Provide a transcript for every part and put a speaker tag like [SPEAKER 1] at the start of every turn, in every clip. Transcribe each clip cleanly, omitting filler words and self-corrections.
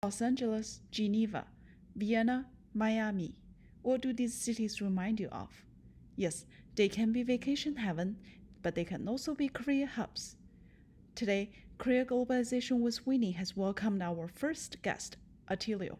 [SPEAKER 1] Los Angeles, Geneva, Vienna, Miami. What do these cities remind you of? Yes, they can be vacation heaven, but they can also be career hubs. Today, Career Globalization with Winnie has welcomed our first guest, Attilio,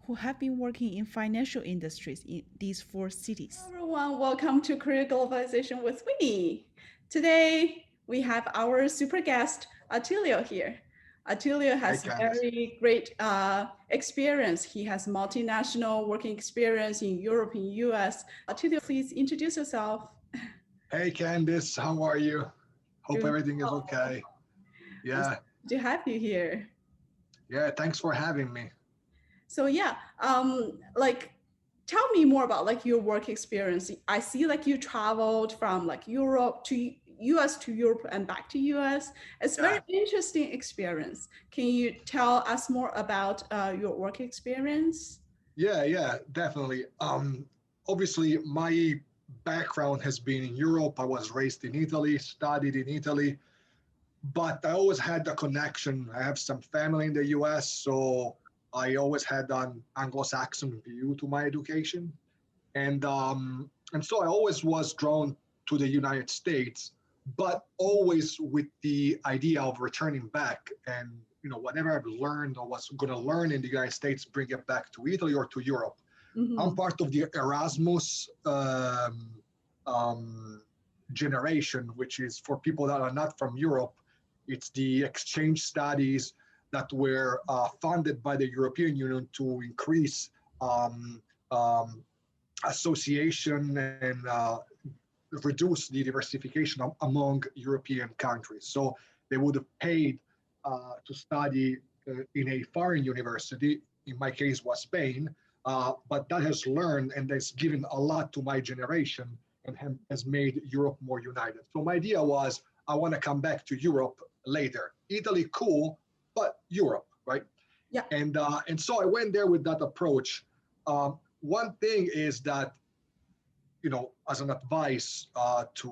[SPEAKER 1] who have been working in financial industries in these four cities. Hello everyone, welcome to Career Globalization with Winnie. Today, we have our super guest, Attilio here. Attilio
[SPEAKER 2] Hi,
[SPEAKER 1] has
[SPEAKER 2] Candice.
[SPEAKER 1] very great experience. He has multinational working experience in Europe, in US. Attilio, please introduce yourself.
[SPEAKER 2] Hey, Candice. How are you? Hope
[SPEAKER 1] Doing
[SPEAKER 2] everything is
[SPEAKER 1] well.
[SPEAKER 2] okay.
[SPEAKER 1] I'm so
[SPEAKER 2] Yeah.
[SPEAKER 1] happy to have you here.
[SPEAKER 2] Yeah. Thanks for having me.
[SPEAKER 1] So yeah, like tell me more about like your work experience. I see like you traveled from like Europe to US to Europe and back to US. It's very
[SPEAKER 2] Yeah.
[SPEAKER 1] interesting experience. Can you tell us more about your work experience?
[SPEAKER 2] Yeah. Yeah. Definitely. Obviously, my background has been in Europe. I was raised in Italy, studied in Italy, but I always had the connection. I have some family in the US, so I always had an Anglo-Saxon view to my education. And so I always was drawn to the United States, but always with the idea of returning back and whatever I've learned or was going to learn in the United States, bring it back to Italy or to Europe. I'm
[SPEAKER 1] Mhm.
[SPEAKER 2] part of the Erasmus um, generation, which is for people that are not from Europe. It's the exchange studies that were funded by the European Union to increase um, um, association and reduce the diversification among European countries. So they would have paid to study in a foreign university. In my case, was Spain, but that has learned and has given a lot to my generation and has made Europe more united. So my idea was I want to come back to Europe later. Italy, cool, but Europe, right?
[SPEAKER 1] Yeah.
[SPEAKER 2] And so I went there with that approach. One thing is that as an advice to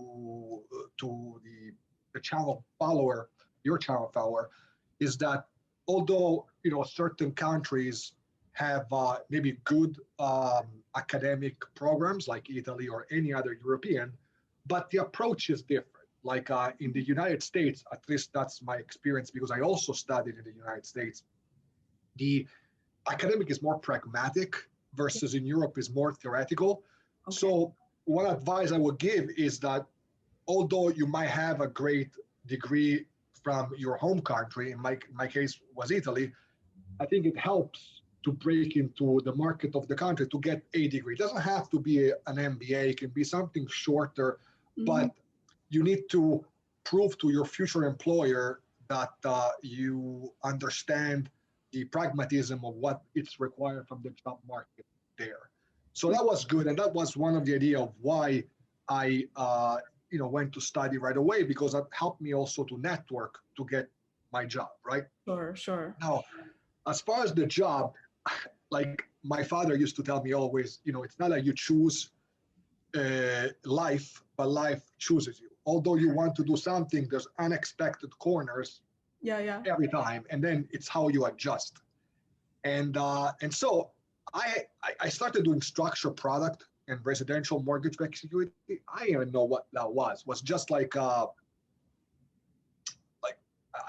[SPEAKER 2] the channel follower, your channel follower, is that although certain countries have maybe good academic programs like Italy or any other European, but the approach is different. Like in the United States, at least that's my experience because I also studied in the United States. The academic is more pragmatic versus in Europe is more theoretical.
[SPEAKER 1] Okay.
[SPEAKER 2] So one advice I would give is that although you might have a great degree from your home country, in my case was Italy, I think it helps to break into the market of the country to get a degree. It doesn't have to be an MBA, it can be something shorter,
[SPEAKER 1] Mhm.
[SPEAKER 2] but you need to prove to your future employer that you understand the pragmatism of what it's required from the job market there. So that was good, and that was one of the idea of why I went to study right away because that helped me also to network to get my job right
[SPEAKER 1] Sure, sure.
[SPEAKER 2] now. As far as the job, like my father used to tell me always, it's not like you choose life, but life chooses you. Although you want to do something, there's unexpected corners
[SPEAKER 1] Yeah, yeah.
[SPEAKER 2] every time, and then it's how you adjust. And so I started doing structured product and residential mortgage-backed security. I didn't even know what that was. Was just like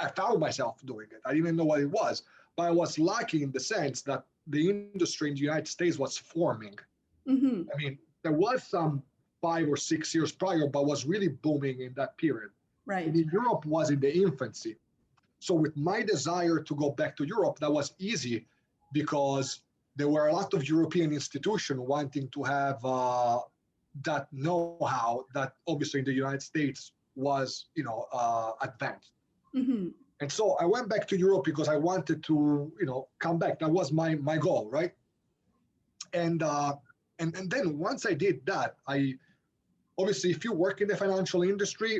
[SPEAKER 2] I found myself doing it. I didn't even know what it was, but I was lucky in the sense that the industry in the United States was forming.
[SPEAKER 1] Mm-hmm.
[SPEAKER 2] I mean, there was some 5 or 6 years prior, but was really booming in that period. And
[SPEAKER 1] Right.
[SPEAKER 2] in Europe was in the infancy. So with my desire to go back to Europe, that was easy because there were a lot of European institutions wanting to have that know-how that obviously in the United States was, advanced.
[SPEAKER 1] Mm-hmm.
[SPEAKER 2] And so I went back to Europe because I wanted to, come back. That was my goal, right? And and then once I did that, I obviously if you work in the financial industry,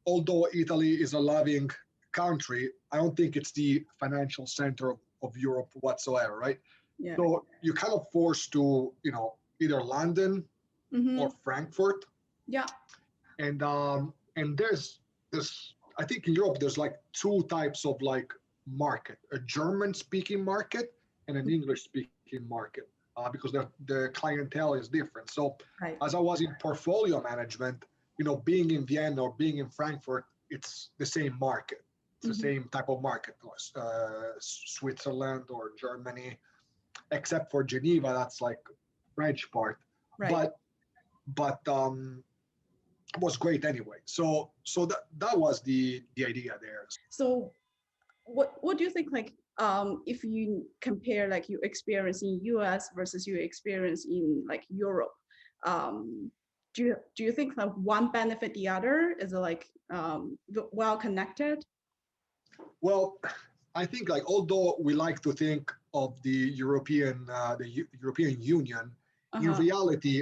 [SPEAKER 2] although Italy is a loving country, I don't think it's the financial center of Europe whatsoever, right?
[SPEAKER 1] Yeah.
[SPEAKER 2] So you're kind of forced to, either London
[SPEAKER 1] Mm-hmm.
[SPEAKER 2] or Frankfurt,
[SPEAKER 1] Yeah.
[SPEAKER 2] and there's I think in Europe there's like two types of like market: a German speaking market and an English speaking market because the clientele is different. So
[SPEAKER 1] Right.
[SPEAKER 2] as I was in portfolio management, being in Vienna or being in Frankfurt, it's the same market. It's the
[SPEAKER 1] Mhm.
[SPEAKER 2] same type of market, Switzerland or Germany, except for Geneva, that's like French part.
[SPEAKER 1] Right.
[SPEAKER 2] But it was great anyway. So that was the idea there.
[SPEAKER 1] So what do you think, like, if you compare like your experience in US versus your experience in like Europe, um do you think that one benefit the other? Is it like well connected?
[SPEAKER 2] Well, I think like although we like to think of the European Union, in
[SPEAKER 1] Uh-huh.
[SPEAKER 2] reality,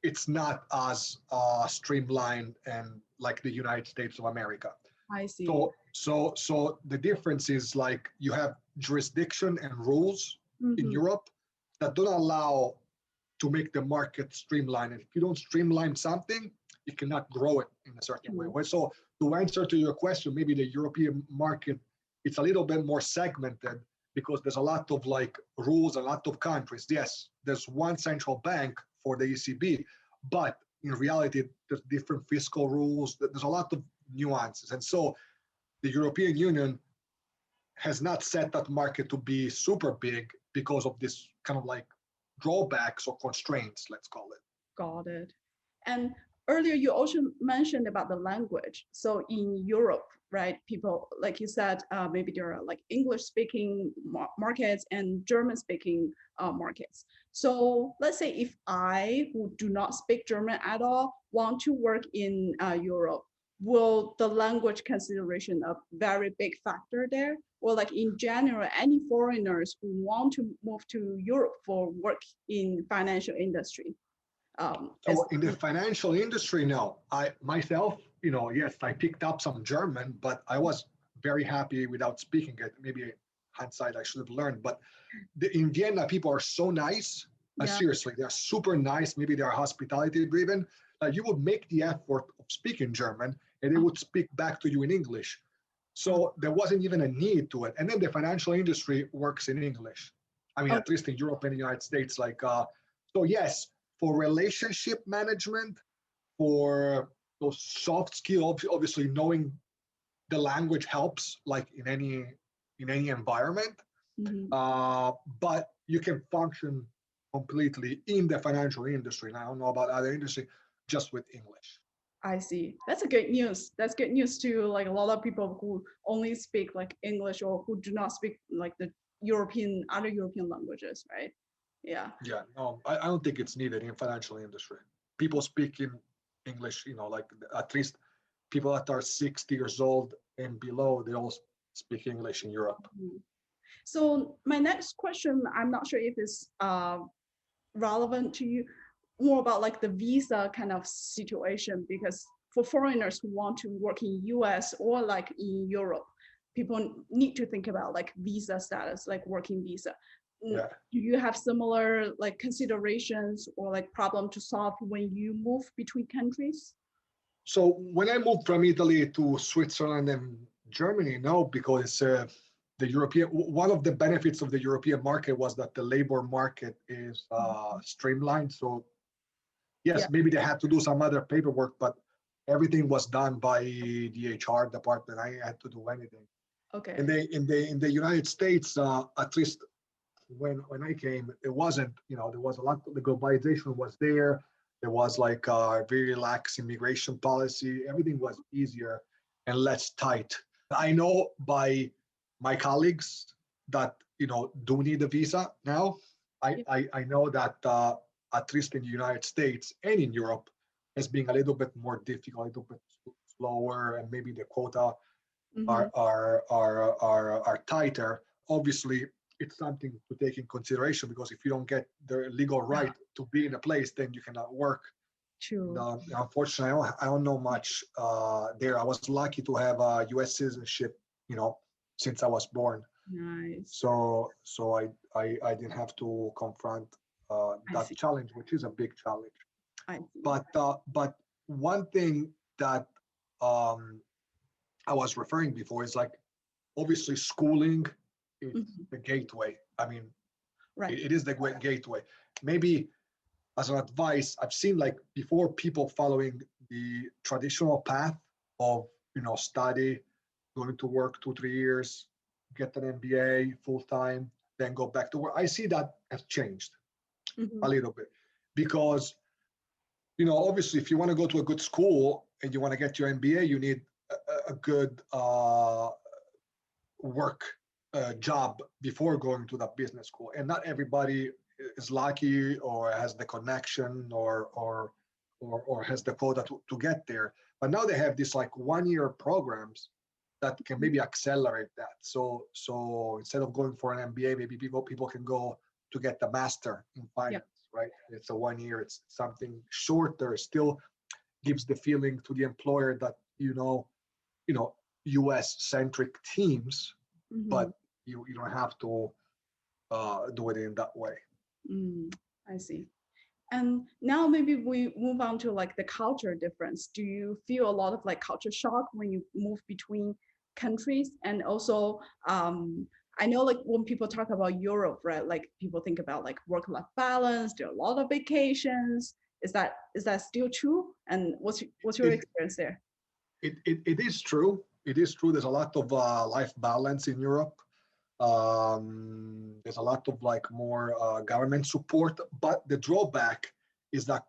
[SPEAKER 2] it's not as streamlined and like the United States of America.
[SPEAKER 1] I see.
[SPEAKER 2] So the difference is like you have jurisdiction and rules in
[SPEAKER 1] Mm-hmm.
[SPEAKER 2] Europe that don't allow to make the market streamlined. And if you don't streamline something, you cannot grow it in a certain way.
[SPEAKER 1] True.
[SPEAKER 2] So to answer to your question, maybe the European market it's a little bit more segmented because there's a lot of like rules, a lot of countries. Yes, there's one central bank for the ECB, but in reality, there's different fiscal rules. There's a lot of nuances, and so the European Union has not set that market to be super big because of this kind of like drawbacks or constraints, let's call it.
[SPEAKER 1] Got it. And earlier you also mentioned about the language. So in Europe, right, people, like you said, maybe there are like English speaking markets and German speaking markets. So let's say if I, who do not speak German at all, want to work in Europe, will the language consideration a very big factor there? Or like in general, any foreigners who want to move to Europe for work in financial industry? As
[SPEAKER 2] So in the financial industry, no. I myself, yes, I picked up some German, but I was very happy without speaking it. Maybe hindsight, I should have learned. But in Vienna, people are so nice.
[SPEAKER 1] yeah.
[SPEAKER 2] Seriously, they're super nice. Maybe they're hospitality driven. You would make the effort of speaking German, and they would speak back to you in English. So there wasn't even a need to it. And then the financial industry works in English. I mean,
[SPEAKER 1] Oh,
[SPEAKER 2] at least in Europe and the United States, so yes, for relationship management, for those soft skills, obviously knowing the language helps, like in any environment.
[SPEAKER 1] mhm.
[SPEAKER 2] But you can function completely in the financial industry. And I don't know about other industry, just with English.
[SPEAKER 1] I see. That's a good news. That's good news to like a lot of people who only speak like English or who do not speak like the other European languages, right? Yeah.
[SPEAKER 2] Yeah, no, I don't think it's needed in financial industry. People speak in English, like at least people that are 60 years old and below, they all speak English in Europe.
[SPEAKER 1] Mhm. So my next question, I'm not sure if it's relevant to you, more about like the visa kind of situation, because for foreigners who want to work in US or like in Europe, people need to think about like visa status, like working visa.
[SPEAKER 2] Yeah.
[SPEAKER 1] Do you have similar like considerations or like problem to solve when you move between countries?
[SPEAKER 2] So when I moved from Italy to Switzerland and Germany, no, because the European one of the benefits of the European market was that the labor market is streamlined. So
[SPEAKER 1] Yeah.
[SPEAKER 2] yes, maybe they had to do some other paperwork, but everything was done by the HR department. I had to do anything.
[SPEAKER 1] Okay.
[SPEAKER 2] In the United States, at least when I came, it wasn't. There was a lot. The globalization was there. There was like a very lax immigration policy. Everything was easier and less tight. I know by my colleagues that do need a visa now.
[SPEAKER 1] Yeah.
[SPEAKER 2] I know that at least in the United States and in Europe, has been a little bit more difficult, a little bit slower, and maybe the quota
[SPEAKER 1] Mhm.
[SPEAKER 2] are tighter. Obviously, it's something to take in consideration because if you don't get the legal
[SPEAKER 1] Yeah.
[SPEAKER 2] right to be in a place, then you cannot work. And,
[SPEAKER 1] True.
[SPEAKER 2] unfortunately, I don't know much there. I was lucky to have a U.S. citizenship, since I was born.
[SPEAKER 1] Nice.
[SPEAKER 2] So I didn't have to confront
[SPEAKER 1] I
[SPEAKER 2] that
[SPEAKER 1] see.
[SPEAKER 2] challenge, which is a big challenge.
[SPEAKER 1] I see.
[SPEAKER 2] But one thing that um, I was referring before is like obviously schooling it's the gateway. I mean,
[SPEAKER 1] Right.
[SPEAKER 2] it is the gateway. Maybe as an advice, I've seen like before people following the traditional path of, study, going to work 2, 3 years, get an MBA full time, then go back to work. I see that has changed a little bit because, obviously if you want to go to a good school and you want to get your MBA, you need a good work job before going to that business school. And not everybody is lucky or has the connection or has the quota to get there. But now they have these like 1 year programs that can maybe accelerate that. So instead of going for an MBA, maybe people can go to get the master in finance, right? It's a 1 year, it's something shorter, still gives the feeling to the employer that, US centric teams, but you don't have to do it in that way.
[SPEAKER 1] I see. And now maybe we move on to like the culture difference. Do you feel a lot of like culture shock when you move between countries? And also, I know like when people talk about Europe, right? Like people think about like work-life balance. There are a lot of vacations. Is that still true? And what's your experience there?
[SPEAKER 2] It is true. It is true. There's a lot of life balance in Europe. There's a lot of like more government support, but the drawback is that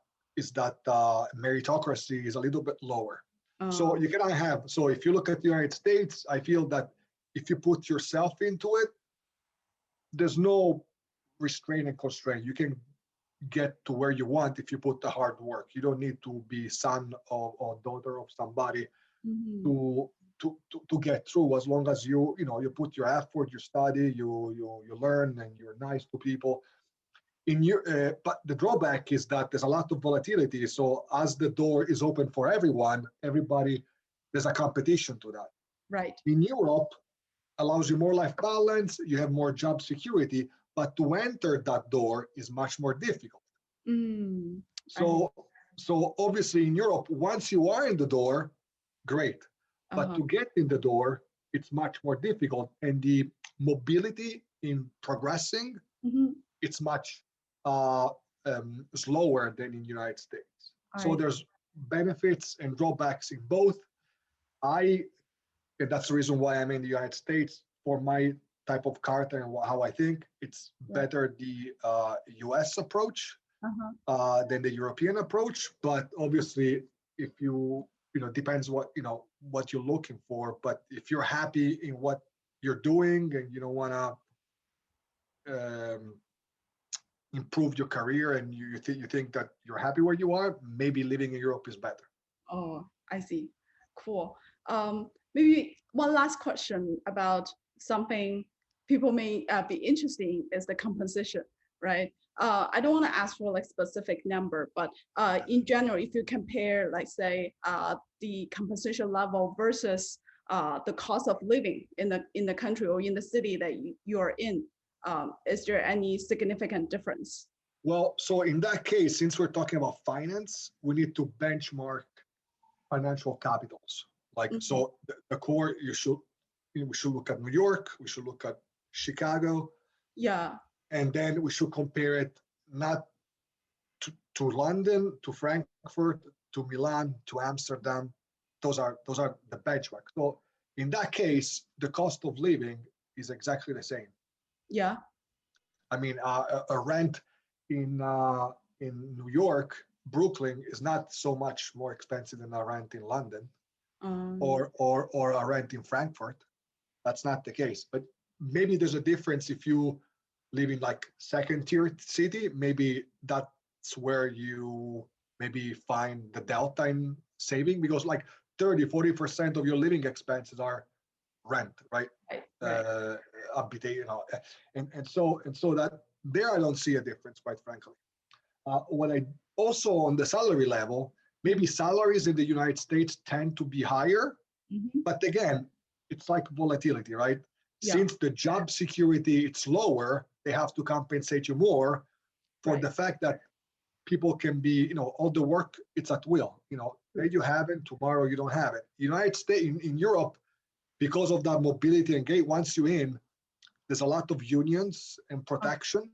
[SPEAKER 2] meritocracy is a little bit lower. So you cannot have. So if you look at the United States, I feel that if you put yourself into it, there's no restraint and constraint. You can get to where you want if you put the hard work. You don't need to be son or daughter of somebody to get through, as long as you put your effort, you study, you learn, and you're nice to people. But the drawback is that there's a lot of volatility. So as the door is open for everybody, there's a competition to that.
[SPEAKER 1] Right.
[SPEAKER 2] In Europe, allows you more life balance, you have more job security, but to enter that door is much more difficult. So obviously in Europe, once you are in the door, great. But to get in the door, it's much more difficult. And the mobility in progressing, it's much slower than in the United States. So there's benefits and drawbacks in both. And that's the reason why I'm in the United States. For my type of character and how I think, it's better the US approach than the European approach. But obviously, if depends what you're looking for. But if you're happy in what you're doing and you don't want to improve your career and you think that you're happy where you are, maybe living in Europe is better.
[SPEAKER 1] Oh, I see. Cool. Maybe one last question about something people may be interested in is the compensation, right? I don't want to ask for like specific number, but in general, if you compare, like say, the compensation level versus the cost of living in the country or in the city that you're in, is there any significant difference?
[SPEAKER 2] Well, so in that case, since we're talking about finance, we need to benchmark financial capitals. Like so, the core we should look at New York, we should look at Chicago.
[SPEAKER 1] Yeah.
[SPEAKER 2] And then we should compare it not to London, to Frankfurt, to Milan, to Amsterdam. Those are the benchmark. So in that case, the cost of living is exactly the same.
[SPEAKER 1] Yeah.
[SPEAKER 2] I mean, a rent in New York, Brooklyn is not so much more expensive than a rent in London or a rent in Frankfurt. That's not the case. But maybe there's a difference if you live in like second tier city. Maybe that's where you maybe find the delta in saving, because like 30-40% of your living expenses are rent, right? And so that there I don't see a difference, quite frankly. What I also on the salary level, maybe salaries in the United States tend to be higher, but again, it's like volatility, right? Yeah. Since the job security it's lower, they have to compensate you more for the fact that people can be, all the work it's at will. Today you have it, tomorrow you don't have it. United States in Europe, because of that mobility and gate, once you're in, there's a lot of unions and protection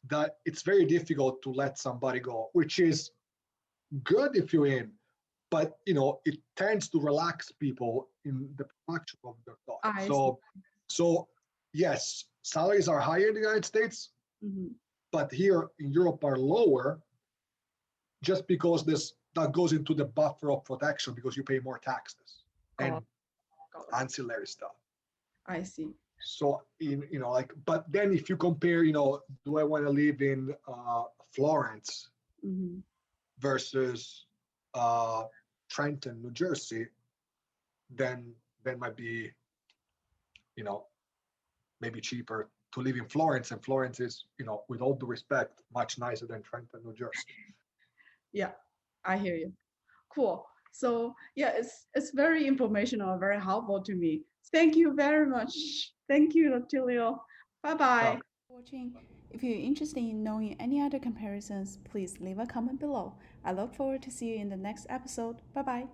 [SPEAKER 2] that it's very difficult to let somebody go, which is good if you're in, but it tends to relax people in the production of their thought.
[SPEAKER 1] I
[SPEAKER 2] So yes, salaries are higher in the United States, but here in Europe are lower, just because that goes into the buffer of protection because you pay more taxes and ancillary stuff.
[SPEAKER 1] I see.
[SPEAKER 2] So but then if you compare, do I want to live in Florence versus Trenton, New Jersey, then might be, maybe cheaper to live in Florence, and Florence is, with all due respect, much nicer than Trenton, New Jersey.
[SPEAKER 1] Yeah, I hear you. Cool. So yeah, it's very informational, very helpful to me. Thank you very much. Thank you, Attilio. Bye bye. Watching. If you're interested in knowing any other comparisons, please leave a comment below. I look forward to see you in the next episode. Bye bye.